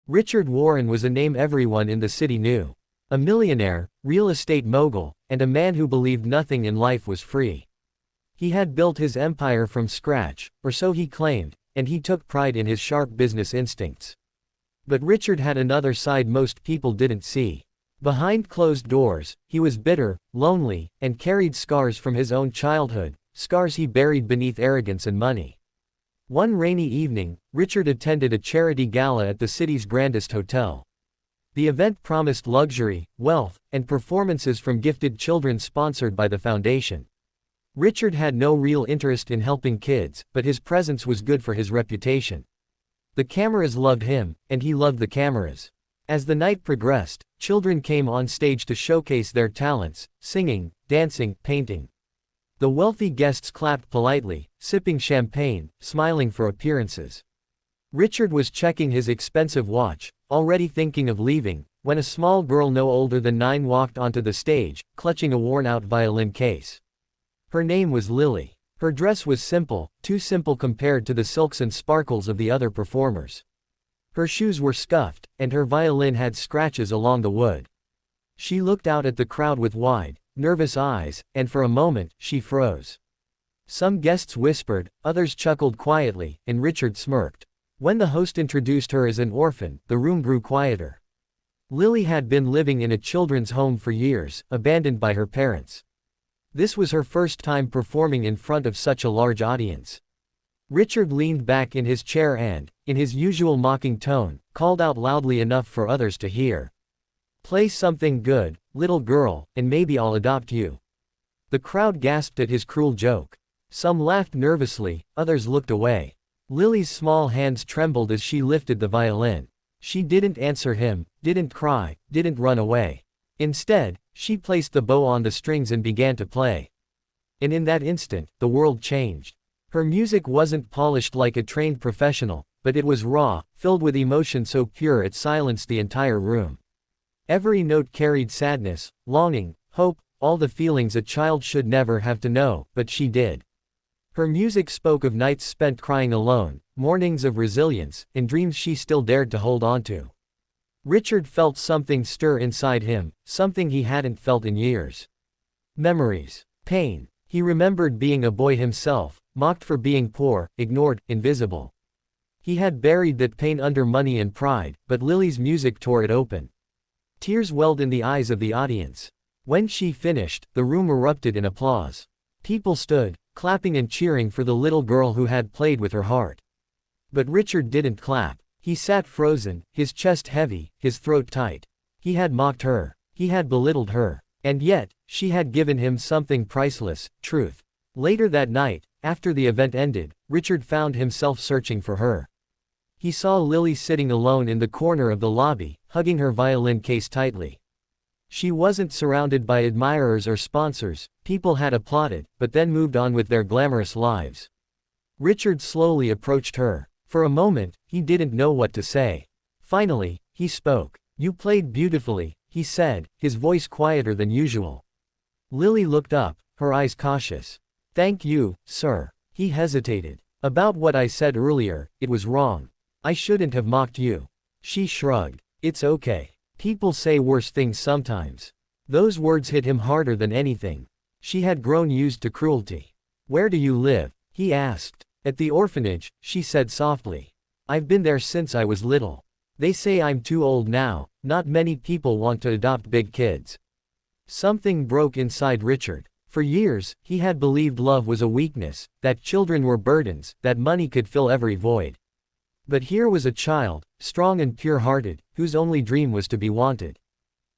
Richard Warren was a name everyone in the city knew. A millionaire, real estate mogul, and a man who believed nothing in life was free. He had built his empire from scratch, or so he claimed, and he took pride in his sharp business instincts. But Richard had another side most people didn't see. Behind closed doors, he was bitter, lonely, and carried scars from his own childhood, scars he buried beneath arrogance and money. One rainy evening, Richard attended a charity gala at the city's grandest hotel. The event promised luxury, wealth, and performances from gifted children sponsored by the foundation. Richard had no real interest in helping kids, but his presence was good for his reputation. The cameras loved him, and he loved the cameras. As the night progressed, children came on stage to showcase their talents, singing, dancing, painting. The wealthy guests clapped politely, sipping champagne, smiling for appearances. Richard was checking his expensive watch, already thinking of leaving, when a small girl no older than 9 walked onto the stage, clutching a worn-out violin case. Her name was Lily. Her dress was simple, too simple compared to the silks and sparkles of the other performers. Her shoes were scuffed, and her violin had scratches along the wood. She looked out at the crowd with wide, nervous eyes, and for a moment, she froze. Some guests whispered, others chuckled quietly, and Richard smirked. When the host introduced her as an orphan, the room grew quieter. Lily had been living in a children's home for years, abandoned by her parents. This was her first time performing in front of such a large audience. Richard leaned back in his chair and, in his usual mocking tone, called out loudly enough for others to hear. "Play something good, little girl, and maybe I'll adopt you." The crowd gasped at his cruel joke. Some laughed nervously, others looked away. Lily's small hands trembled as she lifted the violin. She didn't answer him, didn't cry, didn't run away. Instead, she placed the bow on the strings and began to play. And in that instant, the world changed. Her music wasn't polished like a trained professional, but it was raw, filled with emotion so pure it silenced the entire room. Every note carried sadness, longing, hope, all the feelings a child should never have to know, but she did. Her music spoke of nights spent crying alone, mornings of resilience, and dreams she still dared to hold on to. Richard felt something stir inside him, something he hadn't felt in years. Memories. Pain. He remembered being a boy himself, mocked for being poor, ignored, invisible. He had buried that pain under money and pride, but Lily's music tore it open. Tears welled in the eyes of the audience. When she finished, the room erupted in applause. People stood, clapping and cheering for the little girl who had played with her heart. But Richard didn't clap. He sat frozen, his chest heavy, his throat tight. He had mocked her. He had belittled her. And yet, she had given him something priceless, truth. Later that night, after the event ended, Richard found himself searching for her. He saw Lily sitting alone in the corner of the lobby, hugging her violin case tightly. She wasn't surrounded by admirers or sponsors. People had applauded, but then moved on with their glamorous lives. Richard slowly approached her. For a moment, he didn't know what to say. Finally, he spoke. "You played beautifully," he said, his voice quieter than usual. Lily looked up, her eyes cautious. "Thank you, sir." He hesitated. "About what I said earlier, it was wrong. I shouldn't have mocked you." She shrugged. "It's okay. People say worse things sometimes." Those words hit him harder than anything. She had grown used to cruelty. "Where do you live?" he asked. "At the orphanage," she said softly. "I've been there since I was little. They say I'm too old now. Not many people want to adopt big kids." Something broke inside Richard. For years, he had believed love was a weakness, that children were burdens, that money could fill every void. But here was a child, strong and pure-hearted, whose only dream was to be wanted.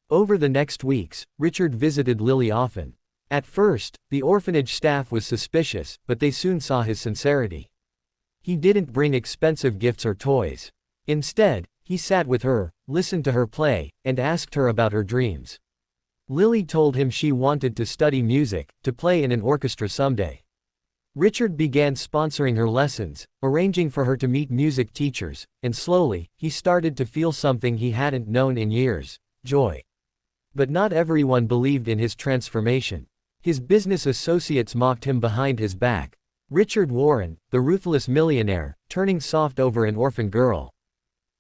Over the next weeks, Richard visited Lily often. At first, the orphanage staff was suspicious, but they soon saw his sincerity. He didn't bring expensive gifts or toys. Instead, he sat with her, listened to her play, and asked her about her dreams. Lily told him she wanted to study music, to play in an orchestra someday. Richard began sponsoring her lessons, arranging for her to meet music teachers, and slowly, he started to feel something he hadn't known in years: joy. But not everyone believed in his transformation. His business associates mocked him behind his back. Richard Warren, the ruthless millionaire, turning soft over an orphan girl.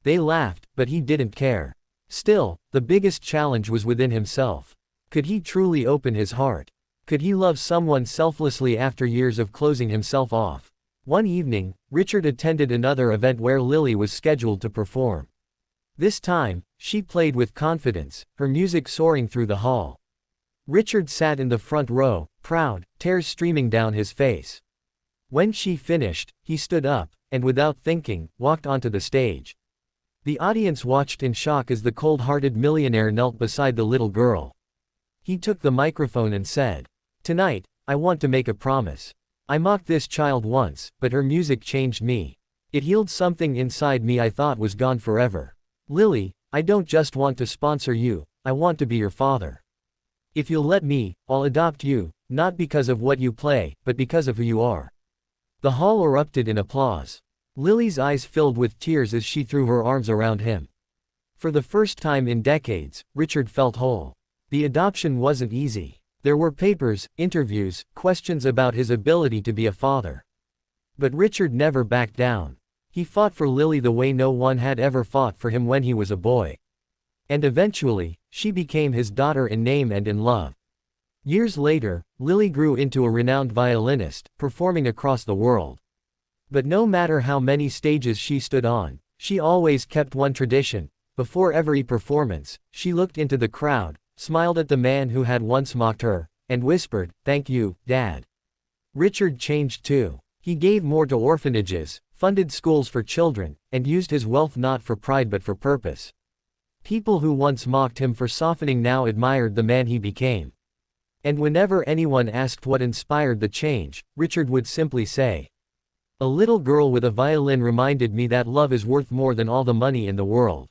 They laughed, but he didn't care. Still, the biggest challenge was within himself. Could he truly open his heart? Could he love someone selflessly after years of closing himself off? One evening, Richard attended another event where Lily was scheduled to perform. This time, she played with confidence, her music soaring through the hall. Richard sat in the front row, proud, tears streaming down his face. When she finished, he stood up, and without thinking, walked onto the stage. The audience watched in shock as the cold-hearted millionaire knelt beside the little girl. He took the microphone and said, "Tonight, I want to make a promise. I mocked this child once, but her music changed me. It healed something inside me I thought was gone forever. Lily, I don't just want to sponsor you, I want to be your father. If you'll let me, I'll adopt you, not because of what you play, but because of who you are." The hall erupted in applause. Lily's eyes filled with tears as she threw her arms around him. For the first time in decades, Richard felt whole. The adoption wasn't easy. There were papers, interviews, questions about his ability to be a father. But Richard never backed down. He fought for Lily the way no one had ever fought for him when he was a boy. And eventually, she became his daughter in name and in love. Years later, Lily grew into a renowned violinist, performing across the world. But no matter how many stages she stood on, she always kept one tradition. Before every performance, she looked into the crowd, smiled at the man who had once mocked her, and whispered, "Thank you, Dad." Richard changed too. He gave more to orphanages, funded schools for children, and used his wealth not for pride but for purpose. People who once mocked him for softening now admired the man he became. And whenever anyone asked what inspired the change, Richard would simply say, "A little girl with a violin reminded me that love is worth more than all the money in the world."